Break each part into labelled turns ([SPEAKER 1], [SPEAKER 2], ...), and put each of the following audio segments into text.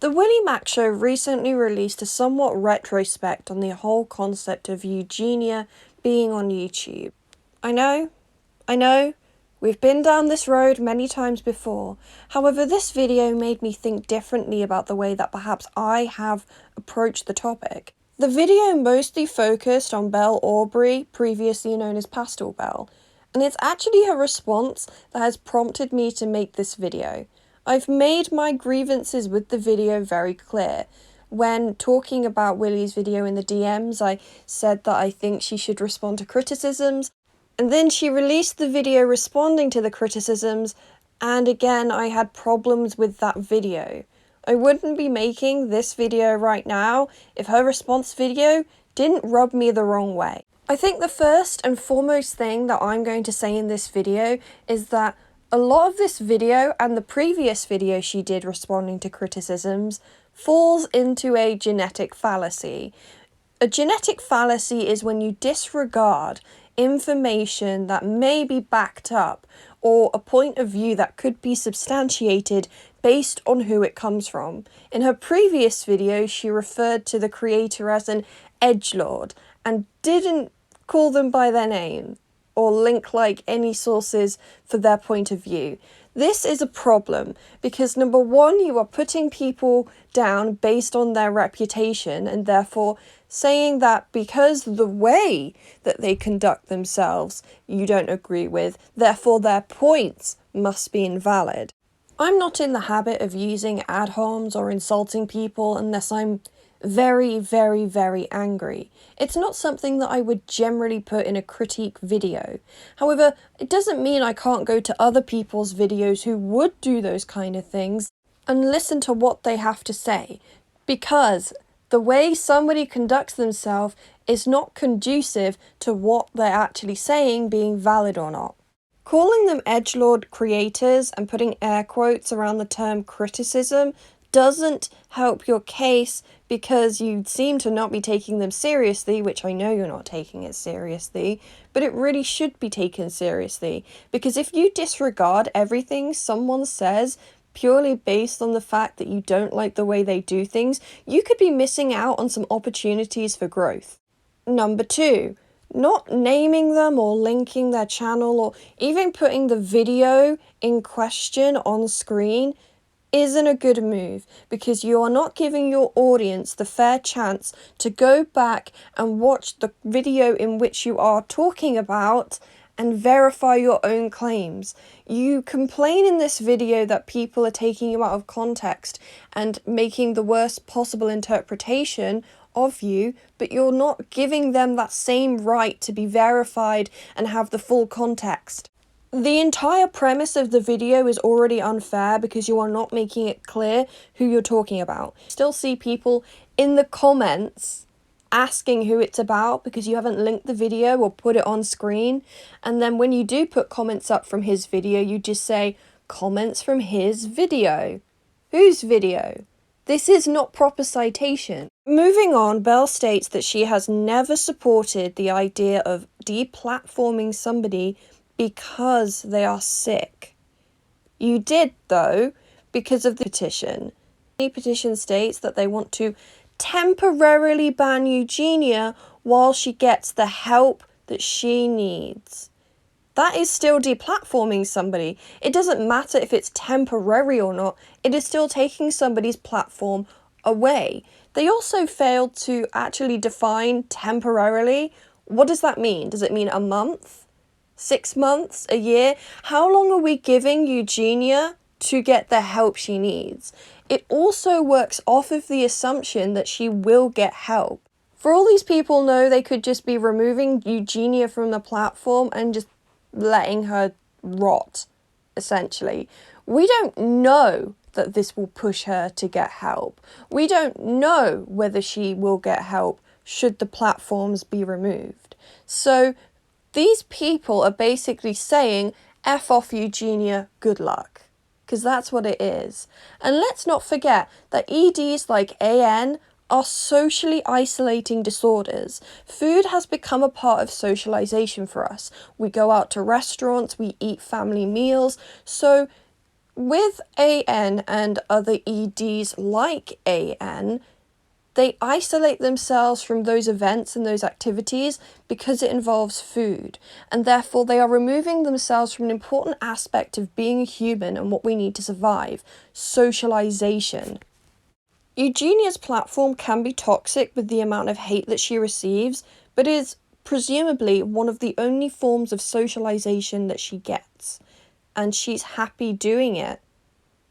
[SPEAKER 1] The WillyMacShow recently released a somewhat retrospect on the whole concept of Eugenia being on YouTube. I know, we've been down this road many times before. However, this video made me think differently about the way that perhaps I have approached the topic. The video mostly focused on Belle Aubrey, previously known as Pastel Belle, and it's actually her response that has prompted me to make this video. I've made my grievances with the video very clear. When talking about Willy's video in the DMs, I said that I think she should respond to criticisms, and then she released the video responding to the criticisms, and again I had problems with that video. I wouldn't be making this video right now if her response video didn't rub me the wrong way. I think the first and foremost thing that I'm going to say in this video is that a lot of this video and the previous video she did responding to criticisms falls into a genetic fallacy. A genetic fallacy is when you disregard information that may be backed up or a point of view that could be substantiated based on who it comes from. In her previous video, she referred to the creator as an edgelord and didn't call them by their name or link like any sources for their point of view. This is a problem because number one, you are putting people down based on their reputation and therefore saying that because the way that they conduct themselves you don't agree with, therefore their points must be invalid. I'm not in the habit of using ad homs or insulting people unless I'm very, very, very angry. It's not something that I would generally put in a critique video. However, it doesn't mean I can't go to other people's videos who would do those kind of things and listen to what they have to say, because the way somebody conducts themselves is not conducive to what they're actually saying being valid or not. Calling them edgelord creators and putting air quotes around the term criticism doesn't help your case because you seem to not be taking them seriously, which I know you're not taking it seriously, but it really should be taken seriously, because if you disregard everything someone says purely based on the fact that you don't like the way they do things, you could be missing out on some opportunities for growth. Number two, not naming them or linking their channel or even putting the video in question on screen isn't a good move, because you are not giving your audience the fair chance to go back and watch the video in which you are talking about and verify your own claims. You complain in this video that people are taking you out of context and making the worst possible interpretation of you, but you're not giving them that same right to be verified and have the full context. The entire premise of the video is already unfair because you are not making it clear who you're talking about. Still see people in the comments asking who it's about because you haven't linked the video or put it on screen, and then when you do put comments up from his video, you just say comments from his video. Whose video? This is not proper citation. Moving on, Belle states that she has never supported the idea of deplatforming somebody because they are sick. You did, though, because of the petition. The petition states that they want to temporarily ban Eugenia while she gets the help that she needs. That is still deplatforming somebody. It doesn't matter if it's temporary or not, it is still taking somebody's platform away. They also failed to actually define temporarily. What does that mean? Does it mean a month? 6 months? A year? How long are we giving Eugenia to get the help she needs? It also works off of the assumption that she will get help. For all these people know, they could just be removing Eugenia from the platform and just letting her rot, essentially. We don't know that this will push her to get help. We don't know whether she will get help should the platforms be removed. So these people are basically saying, F off Eugenia, good luck. Because that's what it is. And let's not forget that EDs like AN are socially isolating disorders. Food has become a part of socialization for us. We go out to restaurants, we eat family meals, so With AN and other EDs like AN, they isolate themselves from those events and those activities because it involves food, and therefore they are removing themselves from an important aspect of being a human and what we need to survive: socialization. Eugenia's platform can be toxic with the amount of hate that she receives, but is presumably one of the only forms of socialization that she gets, and she's happy doing it.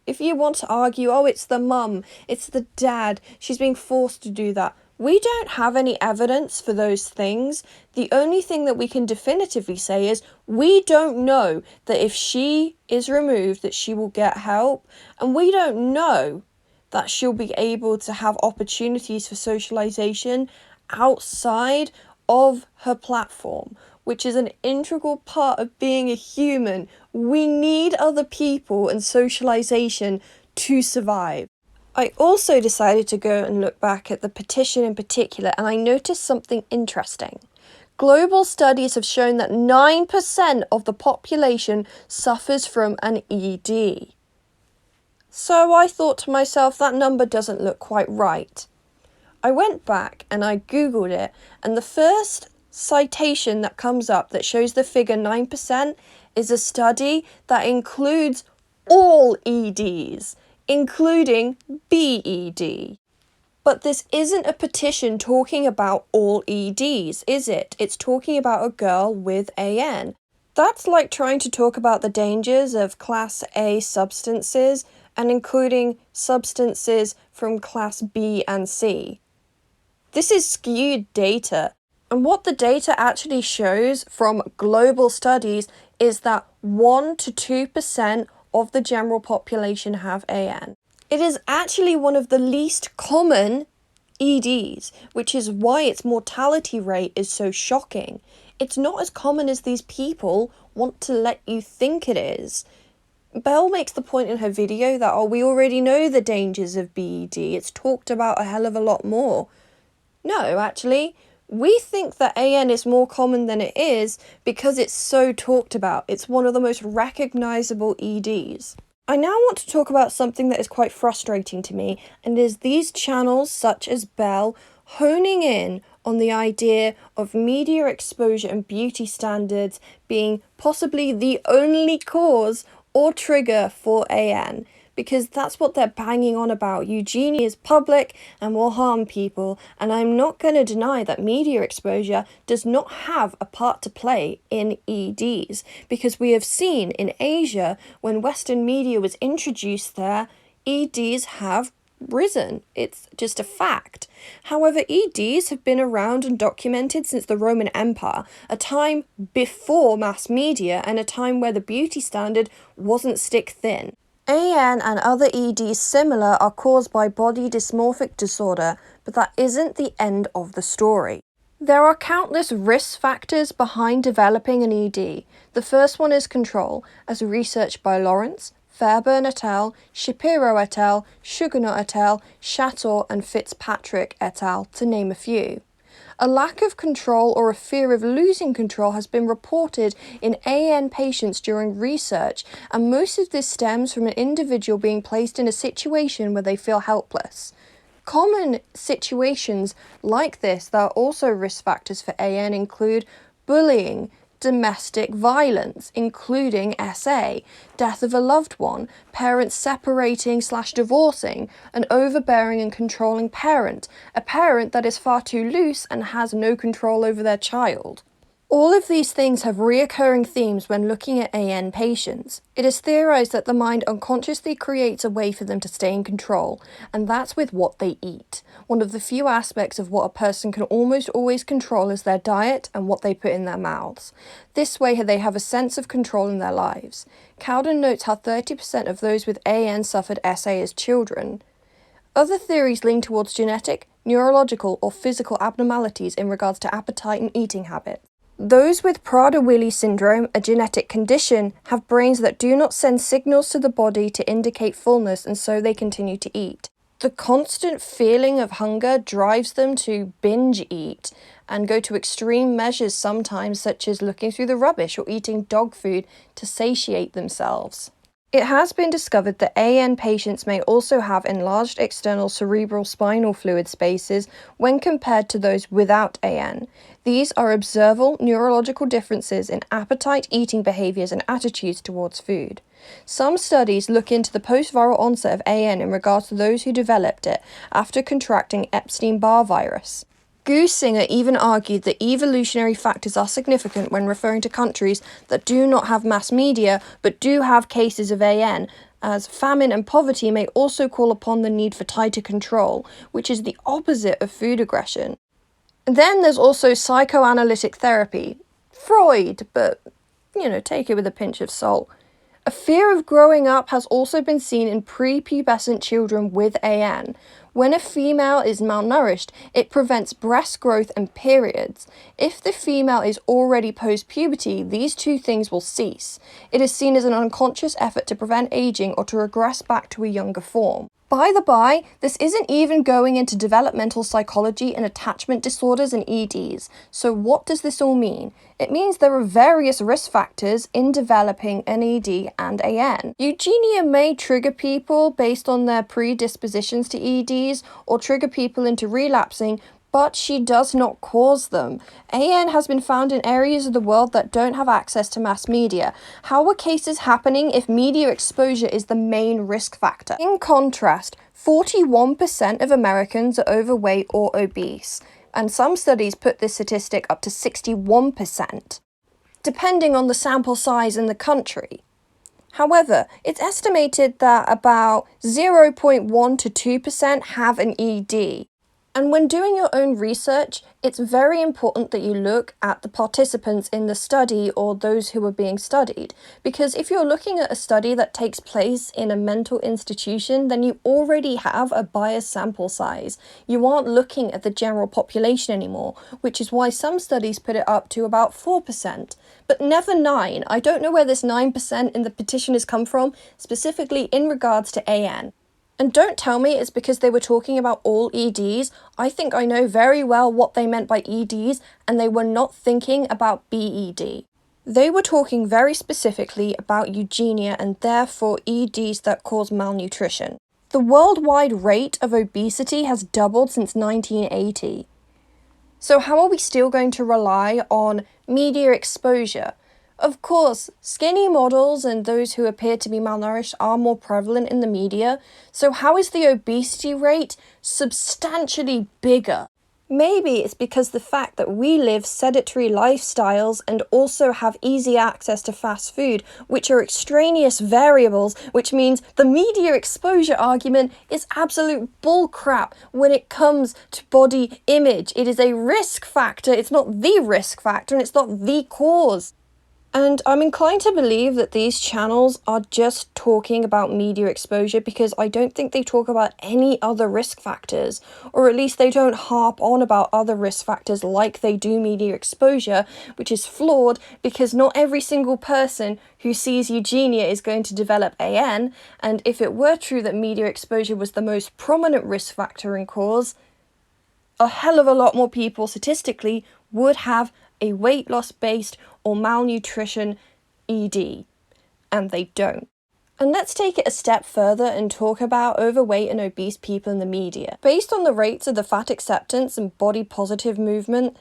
[SPEAKER 1] If you want to argue, oh, it's the mum, it's the dad, she's being forced to do that, we don't have any evidence for those things. The only thing that we can definitively say is we don't know that if she is removed that she will get help, and we don't know that she'll be able to have opportunities for socialization outside of her platform, which is an integral part of being a human. We need other people and socialization to survive. I also decided to go and look back at the petition in particular, and I noticed something interesting. Global studies have shown that 9% of the population suffers from an ED. So I thought to myself, that number doesn't look quite right. I went back and I Googled it, and the first citation that comes up that shows the figure 9% is a study that includes all EDs, including BED. But this isn't a petition talking about all EDs, is it? It's talking about a girl with AN. That's like trying to talk about the dangers of Class A substances and including substances from Class B and C. This is skewed data. And what the data actually shows from global studies is that 1 to 2% of the general population have AN. It is actually one of the least common EDs, which is why its mortality rate is so shocking. It's not as common as these people want to let you think it is. Belle makes the point in her video that, oh, we already know the dangers of BED. It's talked about a hell of a lot more. No, actually, we think that AN is more common than it is because it's so talked about. It's one of the most recognizable EDs. I now want to talk about something that is quite frustrating to me, and is these channels such as Belle honing in on the idea of media exposure and beauty standards being possibly the only cause or trigger for AN, because that's what they're banging on about. Eugenia is public and will harm people, and I'm not going to deny that media exposure does not have a part to play in EDs, because we have seen in Asia, when Western media was introduced there, EDs have risen. It's just a fact. However, EDs have been around and documented since the Roman Empire, a time before mass media and a time where the beauty standard wasn't stick thin. AN and other EDs similar are caused by body dysmorphic disorder, but that isn't the end of the story. There are countless risk factors behind developing an ED. The first one is control, as researched by Lawrence, Fairburn et al., Shapiro et al., Sugarnut et al., Chateau and Fitzpatrick et al., to name a few. A lack of control or a fear of losing control has been reported in AN patients during research, and most of this stems from an individual being placed in a situation where they feel helpless. Common situations like this that are also risk factors for AN include bullying, domestic violence, including SA, death of a loved one, parents separating/divorcing, an overbearing and controlling parent, a parent that is far too loose and has no control over their child. All of these things have reoccurring themes when looking at AN patients. It is theorized that the mind unconsciously creates a way for them to stay in control, and that's with what they eat. One of the few aspects of what a person can almost always control is their diet and what they put in their mouths. This way they have a sense of control in their lives. Cowden notes how 30% of those with AN suffered SA as children. Other theories lean towards genetic, neurological, or physical abnormalities in regards to appetite and eating habits. Those with Prader-Willi syndrome, a genetic condition, have brains that do not send signals to the body to indicate fullness, and so they continue to eat. The constant feeling of hunger drives them to binge eat and go to extreme measures sometimes, such as looking through the rubbish or eating dog food to satiate themselves. It has been discovered that AN patients may also have enlarged external cerebral spinal fluid spaces when compared to those without AN. These are observable neurological differences in appetite, eating behaviors, and attitudes towards food. Some studies look into the post-viral onset of AN in regards to those who developed it after contracting Epstein-Barr virus. Goossinger even argued that evolutionary factors are significant when referring to countries that do not have mass media but do have cases of AN, as famine and poverty may also call upon the need for tighter control, which is the opposite of food aggression. And then there's also psychoanalytic therapy. Freud, but, take it with a pinch of salt. A fear of growing up has also been seen in prepubescent children with AN. When a female is malnourished, it prevents breast growth and periods. If the female is already post-puberty, these two things will cease. It is seen as an unconscious effort to prevent aging or to regress back to a younger form. By the by, this isn't even going into developmental psychology and attachment disorders and EDs. So what does this all mean? It means there are various risk factors in developing an ED and AN. Eugenia may trigger people based on their predispositions to EDs or trigger people into relapsing, but she does not cause them. AN has been found in areas of the world that don't have access to mass media. How are cases happening if media exposure is the main risk factor? In contrast, 41% of Americans are overweight or obese, and some studies put this statistic up to 61%, depending on the sample size in the country. However, it's estimated that about 0.1 to 2% have an ED. And when doing your own research, it's very important that you look at the participants in the study or those who are being studied. Because if you're looking at a study that takes place in a mental institution, then you already have a biased sample size. You aren't looking at the general population anymore, which is why some studies put it up to about 4%. But never 9. I don't know where this 9% in the petition has come from, specifically in regards to AN. And don't tell me it's because they were talking about all EDs. I think I know very well what they meant by EDs, and they were not thinking about BED. They were talking very specifically about Eugenia and therefore EDs that cause malnutrition. The worldwide rate of obesity has doubled since 1980. So how are we still going to rely on media exposure? Of course, skinny models and those who appear to be malnourished are more prevalent in the media, so how is the obesity rate substantially bigger? Maybe it's because the fact that we live sedentary lifestyles and also have easy access to fast food, which are extraneous variables, which means the media exposure argument is absolute bullcrap when it comes to body image. It is a risk factor, it's not the risk factor, and it's not the cause. And I'm inclined to believe that these channels are just talking about media exposure because I don't think they talk about any other risk factors, or at least they don't harp on about other risk factors like they do media exposure, which is flawed because not every single person who sees Eugenia is going to develop AN, and if it were true that media exposure was the most prominent risk factor and cause, a hell of a lot more people statistically would have a weight loss based or malnutrition ED, and they don't. And let's take it a step further and talk about overweight and obese people in the media. Based on the rates of the fat acceptance and body positive movement,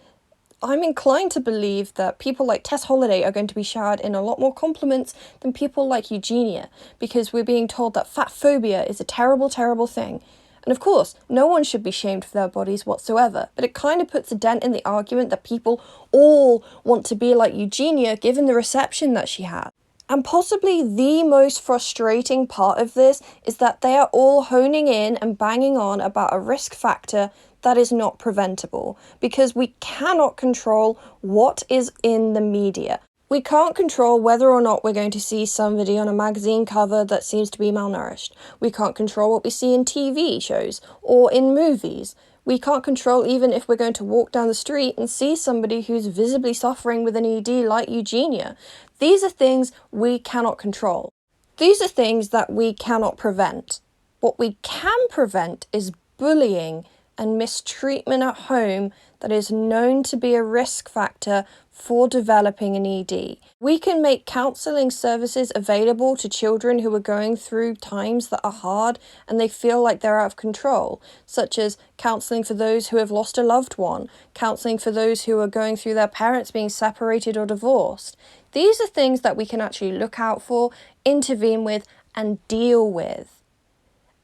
[SPEAKER 1] I'm inclined to believe that people like Tess Holliday are going to be showered in a lot more compliments than people like Eugenia, because we're being told that fat phobia is a terrible, terrible thing. And of course, no one should be shamed for their bodies whatsoever, but it kind of puts a dent in the argument that people all want to be like Eugenia given the reception that she had. And possibly the most frustrating part of this is that they are all honing in and banging on about a risk factor that is not preventable, because we cannot control what is in the media. We can't control whether or not we're going to see somebody on a magazine cover that seems to be malnourished. We can't control what we see in TV shows or in movies. We can't control even if we're going to walk down the street and see somebody who's visibly suffering with an ED like Eugenia. These are things we cannot control. These are things that we cannot prevent. What we can prevent is bullying and mistreatment at home that is known to be a risk factor for developing an ED. We can make counselling services available to children who are going through times that are hard and they feel like they're out of control, such as counselling for those who have lost a loved one, counselling for those who are going through their parents being separated or divorced. These are things that we can actually look out for, intervene with, and deal with.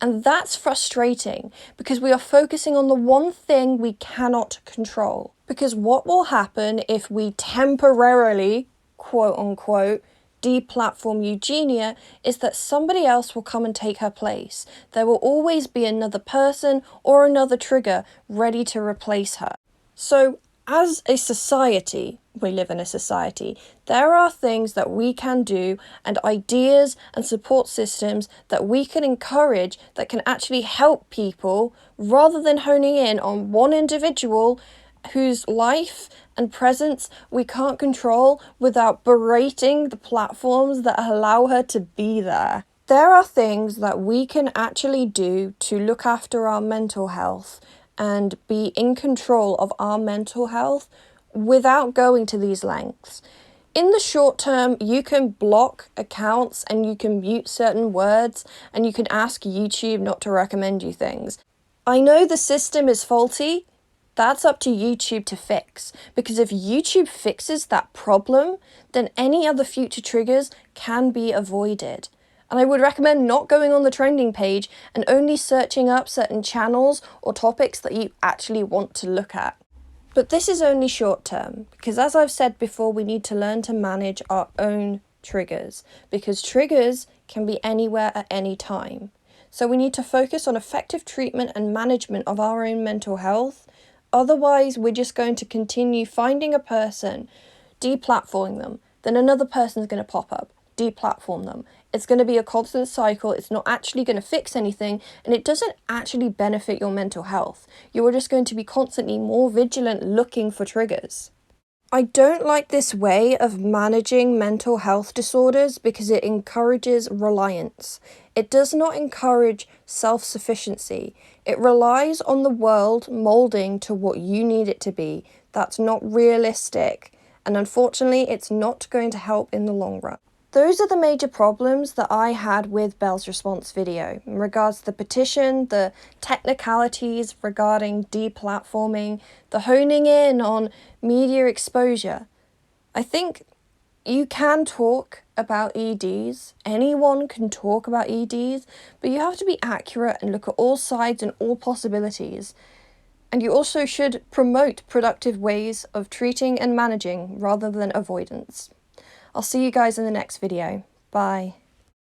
[SPEAKER 1] And that's frustrating because we are focusing on the one thing we cannot control. Because what will happen if we temporarily, quote unquote, deplatform Eugenia is that somebody else will come and take her place. There will always be another person or another trigger ready to replace her. So, as a society, we live in a society, there are things that we can do and ideas and support systems that we can encourage that can actually help people rather than honing in on one individual whose life and presence we can't control without berating the platforms that allow her to be there. There are things that we can actually do to look after our mental health and be in control of our mental health without going to these lengths. In the short term, you can block accounts and you can mute certain words and you can ask YouTube not to recommend you things. I know the system is faulty. That's up to YouTube to fix, because if YouTube fixes that problem, then any other future triggers can be avoided. And I would recommend not going on the trending page and only searching up certain channels or topics that you actually want to look at. But this is only short term, because as I've said before, we need to learn to manage our own triggers, because triggers can be anywhere at any time. So we need to focus on effective treatment and management of our own mental health. Otherwise, we're just going to continue finding a person, deplatforming them, then another person's going to pop up, deplatform them. It's going to be a constant cycle. It's not actually going to fix anything, and it doesn't actually benefit your mental health. You are just going to be constantly more vigilant looking for triggers. I don't like this way of managing mental health disorders because it encourages reliance. It does not encourage self-sufficiency. It relies on the world molding to what you need it to be. That's not realistic, and unfortunately, it's not going to help in the long run. Those are the major problems that I had with Belle's response video in regards to the petition, the technicalities regarding deplatforming, the honing in on media exposure. I think you can talk about EDs, anyone can talk about EDs, but you have to be accurate and look at all sides and all possibilities. And you also should promote productive ways of treating and managing rather than avoidance. I'll see you guys in the next video. Bye.